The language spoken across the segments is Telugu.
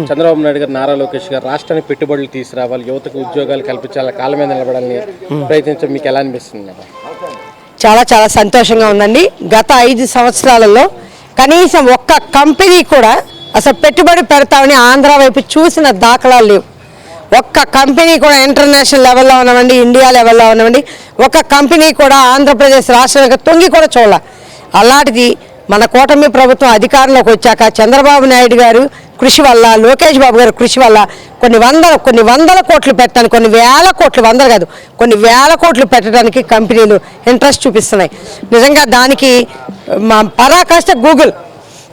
చంద్రబాబు నాయుడు గారు, నారా లోకేష్ గారు రాష్ట్రానికి పెట్టుబడులు తీసుకురావాలి, యువతకు ఉద్యోగాలు కల్పించాలి, కాళ్ళ మీద నిలబడాలని ప్రయత్నించడం మీకు ఎలా అనిపిస్తుంది? చాలా చాలా సంతోషంగా ఉందండి. గత 5 సంవత్సరాలలో కనీసం ఒక్క కంపెనీ కూడా అసలు పెట్టుబడి పెడతామని ఆంధ్ర వైపు చూసిన దాఖలాలు లేవు. ఒక్క కంపెనీ కూడా ఇంటర్నేషనల్ లెవెల్లో ఉన్నవండి, ఇండియా లెవెల్లో ఉన్నవండి, ఒక కంపెనీ కూడా ఆంధ్రప్రదేశ్ రాష్ట్రానికి తొంగి కూడా చూడాలి. అలాంటిది మన కూటమి ప్రభుత్వం అధికారంలోకి వచ్చాక చంద్రబాబు నాయుడు గారు కృషి వల్ల, లోకేష్ బాబు గారు కృషి వల్ల కొన్ని వందల కోట్లు పెట్టడానికి, కొన్ని వేల కోట్లు, వందలు కాదు కొన్ని వేల కోట్లు పెట్టడానికి కంపెనీలు ఇంట్రెస్ట్ చూపిస్తున్నాయి. నిజంగా దానికి మా పరాకాష్ట గూగుల్.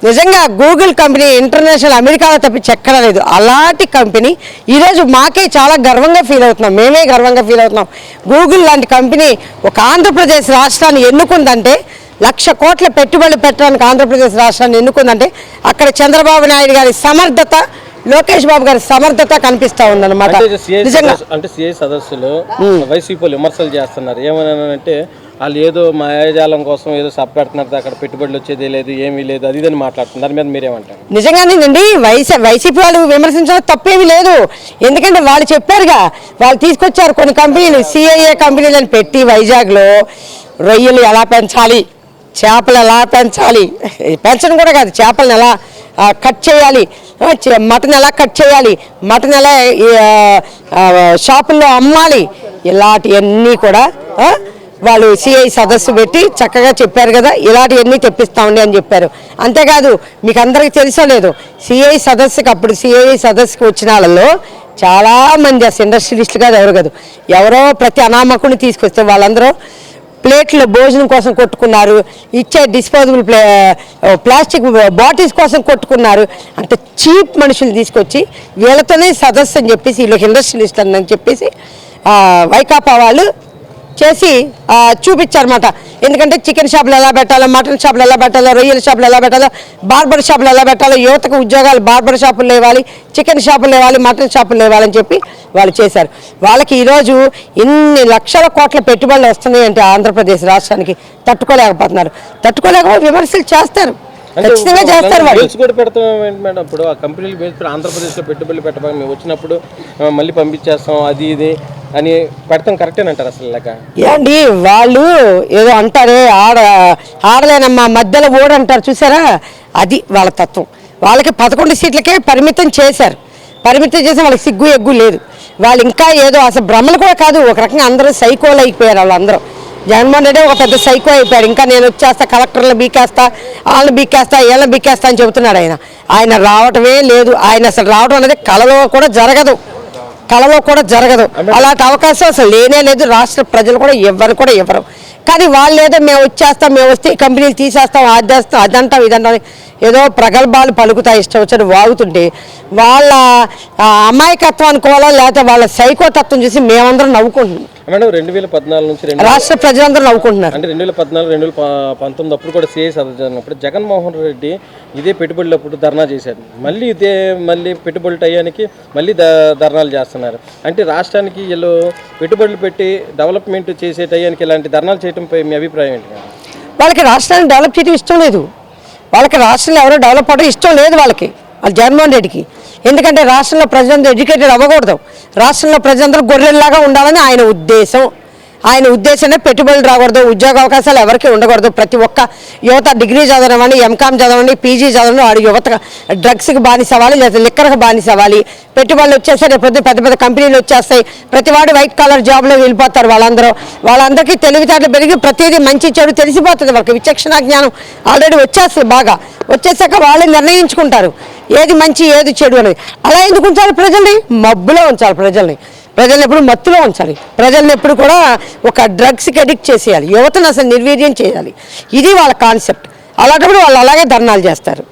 నిజంగా గూగుల్ కంపెనీ ఇంటర్నేషనల్ అమెరికాలో తప్పించి ఎక్కడా లేదు. అలాంటి కంపెనీ ఈరోజు మాకే చాలా గర్వంగా ఫీల్ అవుతున్నాం, మేమే గర్వంగా ఫీల్ అవుతున్నాం. గూగుల్ లాంటి కంపెనీ ఒక ఆంధ్రప్రదేశ్ రాష్ట్రాన్ని ఎన్నుకుందంటే, 1,00,000 కోట్ల పెట్టుబడులు పెట్టడానికి ఆంధ్రప్రదేశ్ రాష్ట్రాన్ని ఎన్నుకుందంటే అక్కడ చంద్రబాబు నాయుడు గారి సమర్థత, లోకేష్ బాబు గారి సమర్థత కనిపిస్తా ఉందన్నమాట. అంటే సిఐ సదస్సులో వైసీపీ విమర్శలు చేస్తున్నారు. ఏమనంటే వాళ్ళు ఏదో మాయాజాలం కోసం ఏదో పెడుతున్నారు, అక్కడ పెట్టుబడులు వచ్చేది లేదు, ఏమీ లేదు, అది ఇదని మాట్లాడుతున్నారు. దాని మీద మీరేమంటారు? నిజంగానేనండి, వైసీపీ వాళ్ళు విమర్శించడం తప్పేమీ లేదు. ఎందుకంటే వాళ్ళు చెప్పారుగా, వాళ్ళు తీసుకొచ్చారు కొన్ని కంపెనీలు, సిఐఏ కంపెనీలను పెట్టి వైజాగ్లో రొయ్యలు ఎలా పెంచాలి, చేపలు ఎలా పెంచాలి, పెంచడం కూడా కాదు, చేపలను ఎలా కట్ చేయాలి, మటన్ ఎలా కట్ చేయాలి, మటన్ ఎలా షాపుల్లో అమ్మాలి, ఇలాంటివన్నీ కూడా వాళ్ళు సిఐ సదస్సు పెట్టి చక్కగా చెప్పారు కదా, ఇలాంటివన్నీ తెప్పిస్తామండి అని చెప్పారు. అంతేకాదు మీకు అందరికీ తెలుసో లేదు, సిఐ సదస్సుకి వచ్చిన వాళ్ళలో చాలామంది అసలు ఇండస్ట్రియలిస్టులు కాదు, ఎవరు కాదు, ఎవరో ప్రతి అనామకుని తీసుకొస్తే వాళ్ళందరూ ప్లేట్లో భోజనం కోసం కొట్టుకున్నారు, ఇచ్చే డిస్పోజబుల్ ప్లాస్టిక్ బాటిల్స్ కోసం కొట్టుకున్నారు. అంత చీప్ మనుషులు తీసుకొచ్చి వీళ్ళతోనే సదస్సు అని చెప్పేసి, వీళ్ళకి ఇండస్ట్రియలిస్ట్ అని చెప్పేసి వైకాపా వాళ్ళు చేసి చూపించారన్నమాట. ఎందుకంటే చికెన్ షాపులు ఎలా పెట్టాలో, మటన్ షాపులు ఎలా పెట్టాలో, రొయ్యల షాపులు ఎలా పెట్టాలో, బార్బర్ షాపులు ఎలా పెట్టాలో, యువతకు ఉద్యోగాలు బార్బర్ షాపులు లేవాలి, చికెన్ షాపులు లేవాలి, మటన్ షాపులు లేవాలని చెప్పి వాళ్ళు చేశారు. వాళ్ళకి ఈరోజు ఇన్ని లక్షల కోట్ల పెట్టుబడులు వస్తున్నాయంటే ఆంధ్రప్రదేశ్ రాష్ట్రానికి తట్టుకోలేకపోతున్నారు. విమర్శలు చేస్తారు, ఖచ్చితంగా చేస్తారు. మేడం ఇప్పుడు ఆ కంపెనీలు ఆంధ్రప్రదేశ్లో పెట్టుబడులు పెట్టబోయి మేము వచ్చినప్పుడు మళ్ళీ పంపించేస్తాం, అది ఇది అని పెడతాం, కరెక్టేనంటారు అసలు లెక్క? ఏండి వాళ్ళు ఏదో అంటారే, ఆడలేనమ్మా మధ్యలో ఓడంటారు చూసారా, అది వాళ్ళ తత్వం. వాళ్ళకి 11 సీట్లకే పరిమితం చేసి వాళ్ళకి సిగ్గు ఎగ్గు లేదు. వాళ్ళు ఇంకా ఏదో అసలు భ్రమలు కూడా కాదు, ఒక రకంగా అందరూ సైకోలు అయిపోయారు. వాళ్ళందరూ జగన్మోహన్ రెడ్డి ఒక పెద్ద సైకో అయిపోయాడు. ఇంకా నేను వచ్చేస్తా, కలెక్టర్లు బీకేస్తా, వాళ్ళని బీకేస్తా, వీళ్ళని బీకేస్తా అని చెబుతున్నాడు. ఆయన రావటమే లేదు. ఆయన అసలు రావడం అనేది కలలో కూడా జరగదు. అలాంటి అవకాశం అసలు లేనే లేదు. రాష్ట్ర ప్రజలు కూడా ఇవ్వరు. కానీ వాళ్ళు ఏదో మేము వస్తే కంపెనీలు తీసేస్తాం, అదంటాం ఇదంటాం ఏదో ప్రగల్భాలు పలుకుతా ఇష్టం వచ్చి వాగుతుంటే వాళ్ళ అమాయకత్వం అనుకోవాలో లేకపోతే వాళ్ళ సైకోతత్వం చూసి మేమందరం నవ్వుకుంటున్నాం. మేడం 2014 నుంచి రాష్ట్ర ప్రజలందరూ నవ్వుకుంటున్నారు. అంటే 2014, 2019 అప్పుడు కూడా సిఐ సదస్సు జరిగినప్పుడు జగన్మోహన్ రెడ్డి ఇదే పెట్టుబడులప్పుడు ధర్నా చేశారు. మళ్ళీ పెట్టుబడులు టయానికి మళ్ళీ ధర్నాలు చేస్తున్నారు. అంటే రాష్ట్రానికి వీళ్ళు పెట్టుబడులు పెట్టి డెవలప్మెంట్ చేసే టయానికి ఇలాంటి ధర్నాలు చేయడంపై మీ అభిప్రాయం ఏంటి? వాళ్ళకి రాష్ట్రాన్ని డెవలప్ చేయడం ఇష్టం లేదు. వాళ్ళకి రాష్ట్రంలో ఎవరో డెవలప్ అవడం ఇష్టం లేదు వాళ్ళ జగన్మోహన్ రెడ్డికి. ఎందుకంటే రాష్ట్రంలో ప్రజలందరూ ఎడ్యుకేటెడ్ అవ్వకూడదు, రాష్ట్రంలో ప్రజలందరూ గొర్రెల్లాగా ఉండాలని ఆయన ఉద్దేశమే పెట్టుబడులు రాకూడదు, ఉద్యోగ అవకాశాలు ఎవరికి ఉండకూడదు. ప్రతి ఒక్క యువత డిగ్రీ చదవనివ్వండి, ఎంకామ్ చదవండి, పీజీ చదవండి, వాడు యువత డ్రగ్స్కి బానిస అవ్వాలి, లేదా లిక్కర్కి బానిస అవ్వాలి. పెట్టుబడులు వచ్చేస్తాయి, రేపు పెద్ద కంపెనీలు వచ్చేస్తాయి, ప్రతివాడు వైట్ కాలర్ జాబ్లో వెళ్ళిపోతారు. వాళ్ళందరికీ తెలివితేటలు పెరిగి ప్రతిదీ మంచి చెడు తెలిసిపోతుంది. వాళ్ళకి విచక్షణ జ్ఞానం ఆల్రెడీ వచ్చేస్తుంది. బాగా వచ్చేసాక వాళ్ళే నిర్ణయించుకుంటారు ఏది మంచి ఏది చెడు అనేది. అలా ఎందుకు ఉంచాలి? ప్రజల్ని మబ్బులో ఉంచాలి. ప్రజల్ని ఎప్పుడు మత్తులో ఉంచాలి. ప్రజల్ని ఎప్పుడు కూడా ఒక డ్రగ్స్కి అడిక్ట్ చేసేయాలి. యువతను అసలు నిర్వీర్యం చేయాలి. ఇది వాళ్ళ కాన్సెప్ట్. అలాంటప్పుడు వాళ్ళు అలాగే ధర్నాలు చేస్తారు.